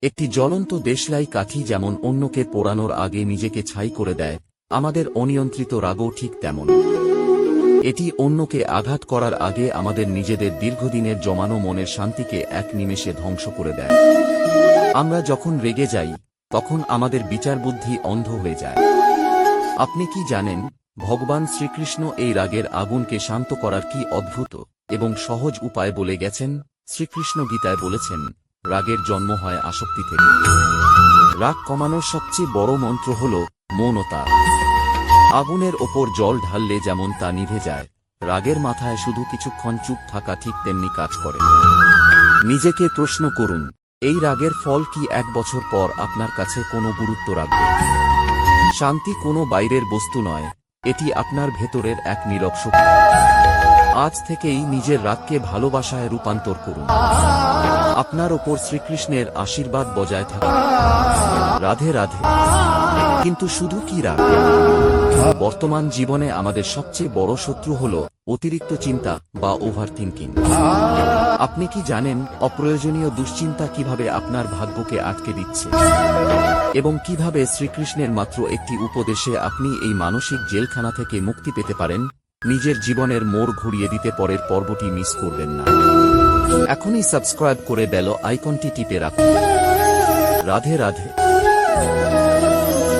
একটি জ্বলন্ত দেশলাই কাঠি যেমন অন্যকে পোড়ানোর আগে নিজেকে ছাই করে দেয়, আমাদের অনিয়ন্ত্রিত রাগও ঠিক তেমন। এটি অন্যকে আঘাত করার আগে আমাদের নিজেদের দীর্ঘদিনের জমানো মনের শান্তিকে এক নিমেষে ধ্বংস করে দেয়। আমরা যখন রেগে যাই, তখন আমাদের বিচারবুদ্ধি অন্ধ হয়ে যায়। আপনি কি জানেন, ভগবান শ্রীকৃষ্ণ এই রাগের আগুনকে শান্ত করার কি অদ্ভুত এবং সহজ উপায় বলে গেছেন? শ্রীকৃষ্ণ গীতায় বলেছেন, রাগের জন্ম হয় আসক্তি থেকে। রাগ কমানোর সবচেয়ে বড় মন্ত্র হল মৌনতা। আগুনের ওপর জল ঢাললে যেমন তা নিভে যায়, রাগের মাথায় শুধু কিছুক্ষণ চুপ থাকা ঠিক তেমনি কাজ করে। নিজেকে প্রশ্ন করুন, এই রাগের ফল কি 1 বছর পর আপনার কাছে কোনো গুরুত্ব রাখবে? শান্তি কোনো বাইরের বস্তু নয়, এটি আপনার ভেতরের এক নীরব শক্তি। আজ থেকেই নিজের রাগকে ভালোবাসায় রূপান্তর করুন। আপনার ওপর শ্রীকৃষ্ণের আশীর্বাদ বজায় থাকুক। রাধে রাধে। কিন্তু শুধু কি রাগ? বর্তমান জীবনে আমাদের সবচেয়ে বড় শত্রু হল অতিরিক্ত চিন্তা বা ওভারথিংকিং। আপনি কি জানেন অপ্রয়োজনীয় দুশ্চিন্তা কিভাবে আপনার ভাগ্যকে আটকে দিচ্ছে, এবং কিভাবে শ্রীকৃষ্ণের মাত্র একটি উপদেশে আপনি এই মানসিক জেলখানা থেকে মুক্তি পেতে পারেন? নিজের জীবনের মোড় ঘুরিয়ে দিতে পরের পর্বটি মিস করবেন না। এখনই সাবস্ক্রাইব করে বেল আইকনটি টিপে রাখুন। রাধে রাধে।